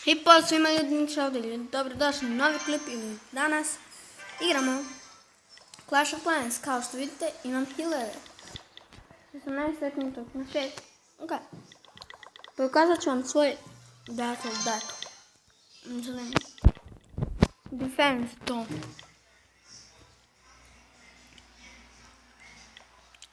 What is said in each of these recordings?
I pozdrav svima ljudi, ovdje dobrodošli u novi klip ili danas igramo Clash of Clans. Kao što vidite imam healere. 18 sekund na 6. Ok. Pokazat ću vam svoj battle. Želim defense to.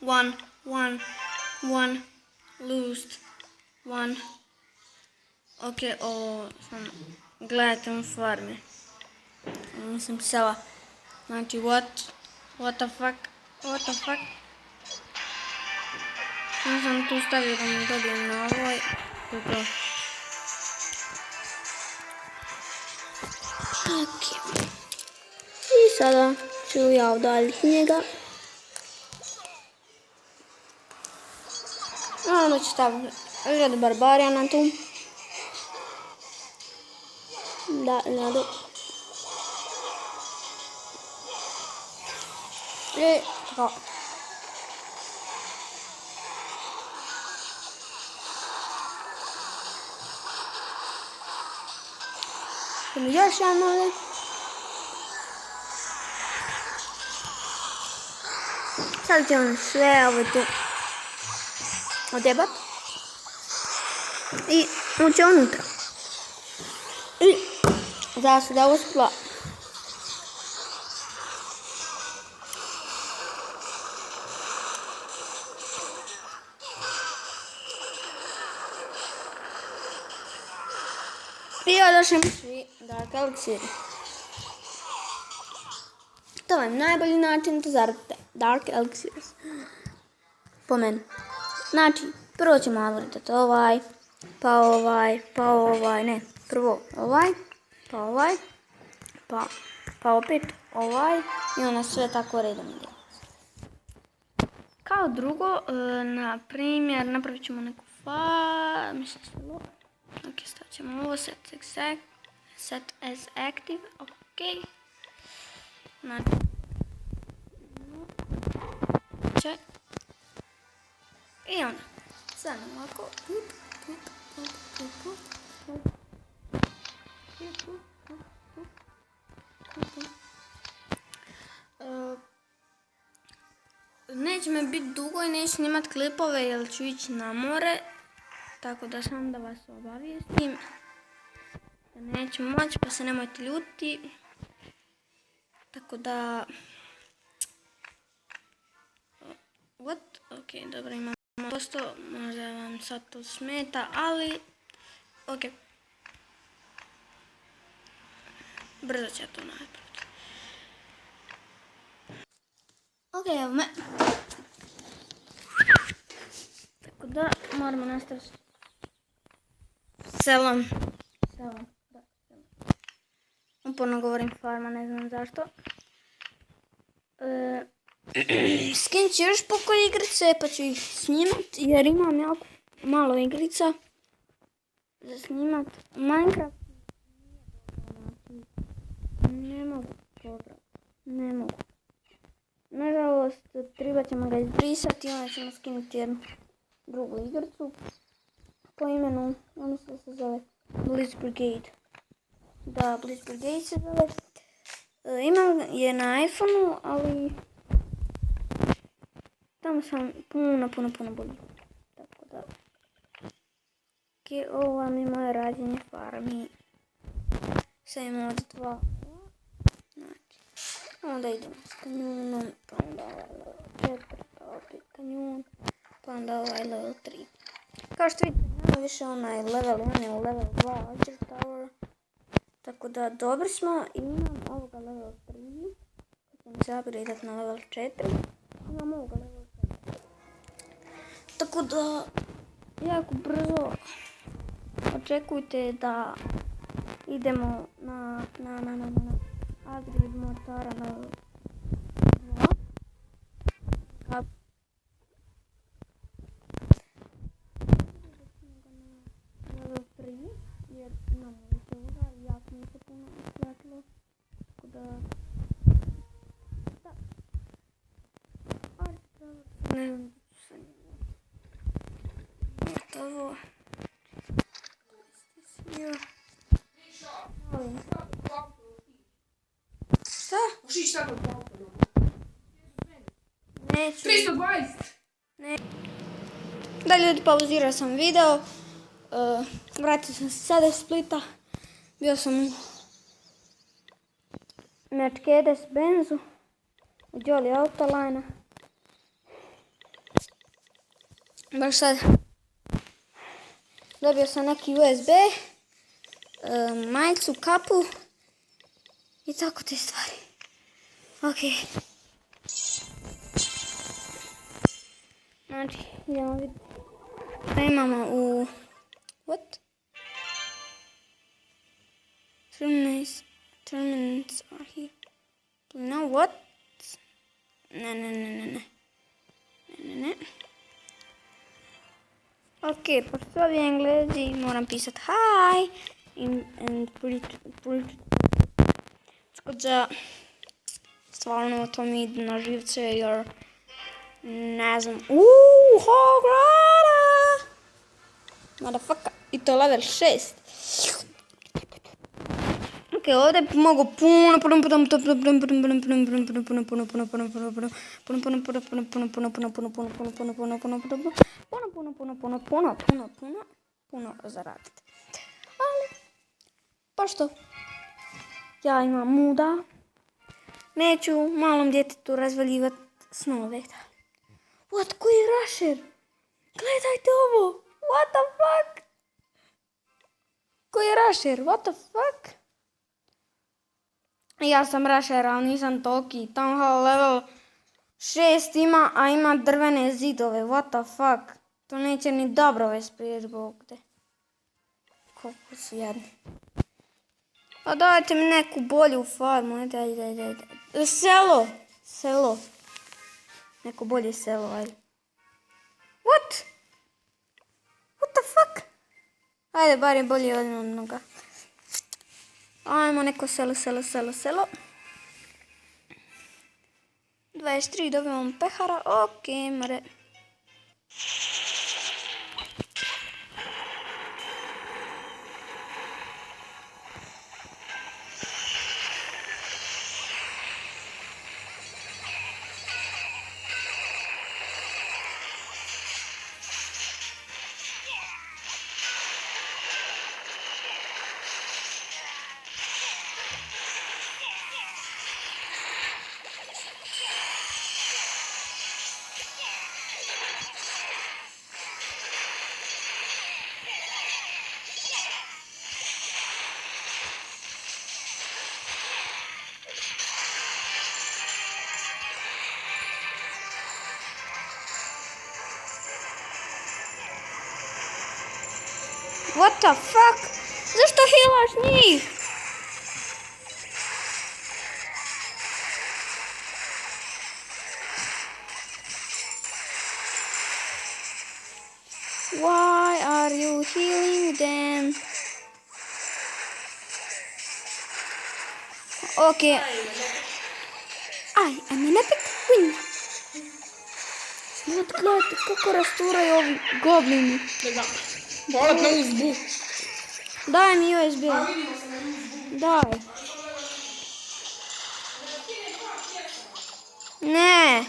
1 lost 1. Ok, ovo sam gledajte u farmi. Nisam sela. Znači, what the fuck. Ja sam tu stavio da mi dobijem na ovoj. Dobro. Ok. I sada ću ja udaljiti njega. Onda ću staviti Red Barbarijana tu. Da, Ledu. I tako. Još jedan ovdje. Sad ću vam sve ovo tu odjebat. I ući unutra. I zasada uspla. I odošli svi Dark Elixir. To vam je najbolji način da zaradite Dark Elixirs. Po meni. Znači, prvo ćemo navoditi ovaj, pa ovaj, ne, prvo ovaj, pa opet ovaj i onda sve tako redom ide. Kao drugo, na primjer, napravit ćemo neku mislim selo. Ok, stavit ćemo ovo, set as active, ok. Znači, i onda, sad ovako, neće me biti dugo i neću snimat klipove jer ću ići na more, tako da sam da vas obavijestim da neću moći, pa se nemojte ljuti, tako da ok, dobro, imam posto, možda vam sad to smeta, ali ok, brzo će to napraviti. Ok, evo me. Tako da moramo nastaviti selom. Uporno govorim farma, ne znam zašto. Skinut ću još poko igrice pa ću ih snimat jer imam jako malo igrica za snimat. Minecraft ne mogu pobrati, ne mogu. Nažalost, treba ćemo ga izbrisati i onda ćemo skinuti jednu drugu igricu po imenu, ono se zove Blitz Brigade. Da, Blitz Brigade se zove. Imam je na iPhoneu, ali tamo sam puno bolji. Tako da. Ok, ovo vam je moje rađenje farmi. Sad imamo ovdje 2. Znači, onda idemo s kanjonom, pa onda ovaj level 4, pa opet kanjon, pa onda ovaj level 3. Kao što vidite, nema više onaj level 1 ili level 2 Archer Tower. Tako da dobri smo i imam ovoga level 3. Kad ćemo se upgradeat na level 4. Imam ovoga level 4. Tako da jako brzo očekujte da idemo na upgrade mortara na level 2. Level 3 jer imamo više ovoga i jako mi se puno osvjetilo. Tako da ne znam sa njim. Gotovo. ništa do pauta. Neću. 320. Ne. Da, ljudi, pauzirao sam video. Vratio sam se sada iz Splita. Bio sam u Mercedes-Benzu. U Jolly Autoline. Baš sad dobio sam neki USB, majicu, kapu i tako te stvari. Ok. Znači, idemo vidjeti šta imamo u... What? Terminals are here. No, what? Ne. Ok, pošto ovi Englezi moram pisat hi and tako da stvarno to mi ide na živce jer ne znam. Hograda! Motherfucker, i to level 6. Ok, ovdje mogu puno zaraditi. Ali, pošto ja imam muda, neću malom djetetu razvaljivati snove. What, koji rusher? Gledajte ovo! What the fuck? Koji rusher? What the fuck? Ja sam rusher, ali nisam toliki. Town Hall level 6 ima, a ima drvene zidove. What the fuck? To neće ni dobro sprijeti Bog te. Koliko su jedni. Pa dajte mi neku bolju farmu. Daj. Selo. Neko bolje selo, ajde. What? What the fuck? Ajde, bar je bolje od onoga. Ajmo neko selo. 23 dobivamo pehara, ok, mare. What the fuck? Zašto hilaš njih? Why are you healing them? Okay. I am an epic win. Gledajte kako rasturaju ovi goblini. Volat na uzbu. Daj mi USB. Daj. Ne.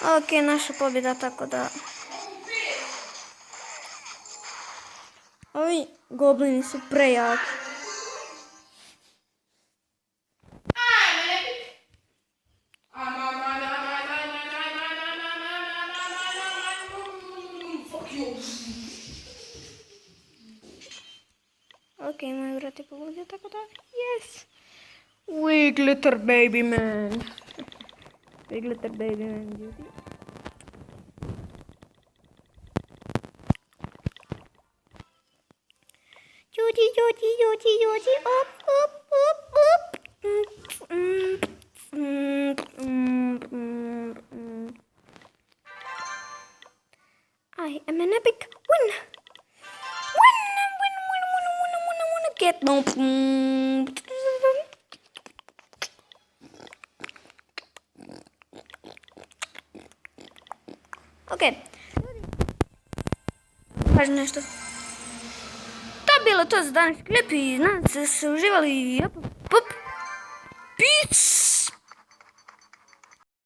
Ok, naša pobjeda, tako da... Ovi goblini su prejaki. Ok, moj brat je pogodio, tako da... Yes! We glitter baby man. We glitter baby man, ljudi. Judy, up. I am an epic win. Get no. Ok. Kažem nešto. To je bilo to za danas klip i nadam se da ste uživali. Peace!